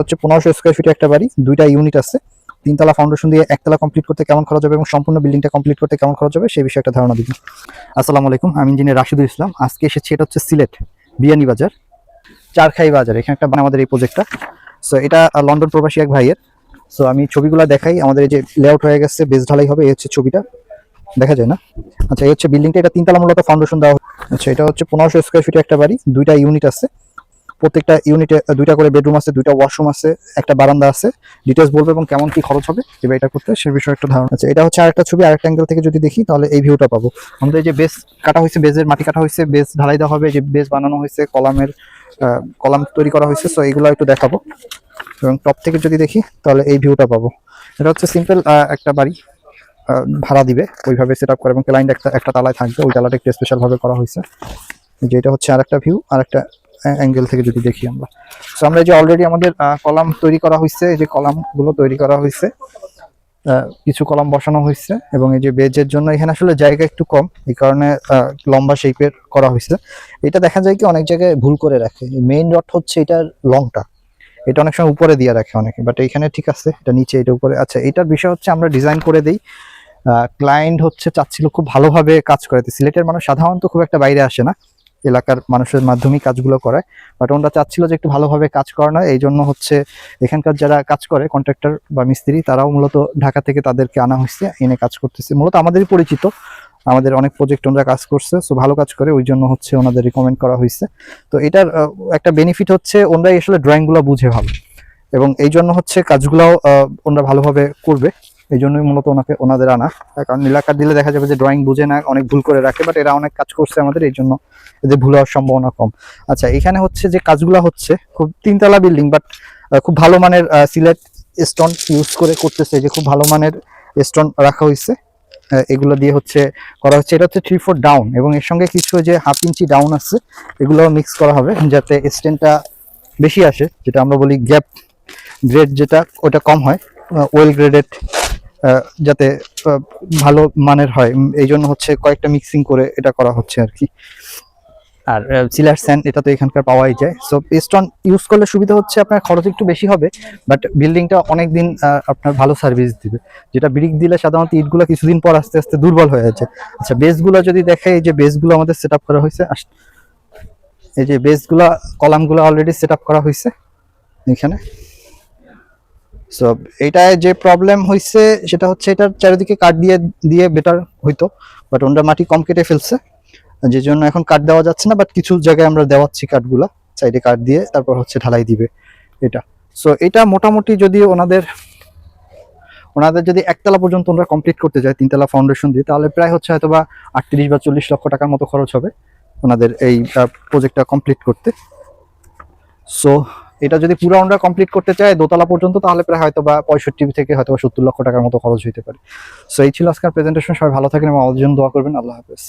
হচ্ছে 1500 স্কয়ার ফিটের একটা বাড়ি, দুইটা ইউনিট আছে। তিনতলা ফাউন্ডেশন দিয়ে একতলা কমপ্লিট করতে কেমন খরচ হবে এবং সম্পূর্ণ বিল্ডিংটা কমপ্লিট করতে কেমন খরচ হবে সেই বিষয়ে একটা ধারণা দিব। আসসালামু আলাইকুম, আমি ইঞ্জিনিয়ার রাশিদুল ইসলাম। আজকে এসেছি, এটা হচ্ছে সিলেট বিয়ানীবাজার চারখাই বাজার। এখানে একটা আমাদের এই প্রজেক্টটা। সো এটা লন্ডন প্রবাসী এক ভাইয়ের। সো আমি ছবিগুলো দেখাই। আমাদের এই যে লেআউট হয়ে গেছে, বেস ঢালাই হবে, এই হচ্ছে ছবিটা, দেখা যায় না? আচ্ছা, এই হচ্ছে বিল্ডিংটা। এটা তিনতলা মূলত ফাউন্ডেশন দেওয়া। আচ্ছা, এটা হচ্ছে 1500 স্কয়ার ফিটের একটা বাড়ি, দুইটা ইউনিট আছে। প্রত্যেকটা ইউনিটে দুইটা করে বেডরুম আছে, দুইটা ওয়াশরুম আছে, একটা বারান্দা আছে। ডিটেলস বলবো এবং কেমন কি খরচ হবে এই বাড়িটা করতে সে বিষয়ে একটা ধারণা আছে। এটা হচ্ছে আরেকটা ছবি, আরেকটা অ্যাঙ্গেল থেকে যদি দেখি তাহলে এই ভিউটা পাবো। আমাদের যে বেস কাটা হয়েছে, বেসের মাটি কাটা হয়েছে, বেস ঢালাই দেওয়া হবে, যে বেস বানানো হয়েছে, কলাম তৈরি করা হয়েছে। সো এইগুলো একটু দেখাবো এবং টপ থেকে যদি দেখি তাহলে এই ভিউটা পাবো। এটা হচ্ছে সিম্পল একটা বাড়ি, ভাড়া দিবে ওইভাবে সেট আপ করে, এবং ক্লায়েন্ট একটা তালায় থাকবে, ওই তালাটা একটু স্পেশাল ভাবে করা হয়েছে। যেটা হচ্ছে আরেকটা ভিউ, আরেকটা অ্যাঙ্গেল থেকে যদি দেখি আমরা। সো আমরা যে অলরেডি আমাদের কলাম তৈরি করা হয়েছে, এই যে কলামগুলো তৈরি করা হয়েছে, কিছু কলাম বসানো হয়েছে, এবং এই যে বেজের জন্য এখানে আসলে জায়গা একটু কম, এই কারণে লম্বা শেপের করা হয়েছে। এটা দেখা যায় কি অনেক জায়গায় ভুল করে রাখে, মেইন রড হচ্ছে এটার লংটা, এটা অনেক সময় উপরে দিয়ে রাখে অনেকে, বাট এখানে ঠিক আছে, এটা নিচে, এটা উপরে। আচ্ছা, এটার বিষয় হচ্ছে আমরা ডিজাইন করে দিই, ক্লায়েন্ট হচ্ছে চাচ্ছিল খুব ভালোভাবে কাজ করাতে। সিলেটের মানুষ সাধারণত খুব একটা বাইরে আসে না, এলাকার মানুষের মাধ্যমেই কাজগুলো করায়, বাট ওনারা চাচ্ছিল যে একটু ভালোভাবে কাজ করানো। এই জন্য হচ্ছে এখানকার যারা কাজ করে, কন্ট্রাক্টর বা মিস্ত্রি, তারাও মূলত ঢাকা থেকে তাদেরকে আনা হয়েছে, এনে কাজ করতেছে। মূলত আমাদেরই পরিচিত, আমাদের অনেক প্রজেক্ট ওনারা কাজ করছে, সো ভালো কাজ করে, ওই জন্য হচ্ছে ওনাদের রিকমেন্ড করা হয়েছে। তো এটার একটা বেনিফিট হচ্ছে ওনারাই আসলে ড্রয়িংগুলো বুঝে ভালো, এবং এই জন্য হচ্ছে কাজগুলাও ওনারা ভালোভাবে করবে। এই জন্যই মূলত ওনাদের আনা। কারণ এলাকার দিলে দেখা যাবে যে ড্রয়িং বুঝে না, অনেক ভুল করে রাখে, বাট এরা অনেক কাজ করছে আমাদের, এই জন্য এদের ভুল হওয়ার সম্ভাবনা কম। আচ্ছা, এখানে হচ্ছে যে কাজগুলো হচ্ছে খুব তিনতলা বিল্ডিং, বাট খুব ভালো মানের সিলেট স্টোন ইউজ করে করতেছে, যে খুব ভালো মানের স্টোন রাখা হয়েছে, এগুলো দিয়ে হচ্ছে করা হচ্ছে। এটা হচ্ছে 3-4 ডাউন, এবং এর সঙ্গে কিছু যে 1/2 ইঞ্চি ডাউন আছে, এগুলো মিক্স করা হবে যাতে স্টেনটা বেশি আসে, যেটা আমরা বলি গ্যাপ গ্রেড, যেটা ওটা কম হয়, ওয়েল গ্রেডেড, যাতে ভালো মানের হয়। এই জন্য হচ্ছে কয়েকটা মিক্সিং করে এটা করা হচ্ছে আর কি। আর সিলার স্যান্ড, এটা তো এখানকার পাওয়াই যায়। সো স্টোন ইউজ করলে সুবিধা হচ্ছে আপনার খরচ একটু বেশি হবে, বাট বিল্ডিংটা অনেক দিন আপনার ভালো সার্ভিস দিবে। যেটা ব্রিক দিলে সাধারণত ইটগুলো কিছুদিন পর আস্তে আস্তে দুর্বল হয়ে যাচ্ছে। আচ্ছা, বেসগুলো যদি দেখে, এই যে বেসগুলো আমাদের সেট আপ করা হয়েছে, এই যে বেসগুলো, কলামগুলো অলরেডি সেট আপ করা হয়েছে এখানে। সো এটায় যে প্রবলেম হয়েছে সেটা হচ্ছে এটার চারিদিকে কাঠ দিয়ে দিয়ে বেটার হইতো, বাট ওনারা মাটি কম কেটে ফেলছে, যে জন্য এখন কাঠ দেওয়া যাচ্ছে না। বাট কিছু জায়গায় আমরা দেওয়াচ্ছি কাঠগুলা, সাইডে কাঠ দিয়ে, তারপর হচ্ছে ঢালাই দিবে এটা। সো এটা মোটামুটি যদি ওনাদের যদি একতলা পর্যন্ত ওনারা কমপ্লিট করতে যায় তিনতলা ফাউন্ডেশন দিয়ে, তাহলে প্রায় হচ্ছে হয়তো বা 38 বা 40 লক্ষ টাকার মতো খরচ হবে ওনাদের এই প্রজেক্টটা কমপ্লিট করতে। সো এটা যদি পুরো আমরা কমপ্লিট করতে চাই দোতলা পর্যন্ত, তাহলে প্রায় হয়তো বা 65 থেকে হয়তো 70 লক্ষ টাকার মতো খরচ হতে পারে। সো এই ছিল আজকের প্রেজেন্টেশন। সবাই ভালো থাকেন এবং আমাদের জন্য দোয়া করবেন। আল্লাহ হাফেজ।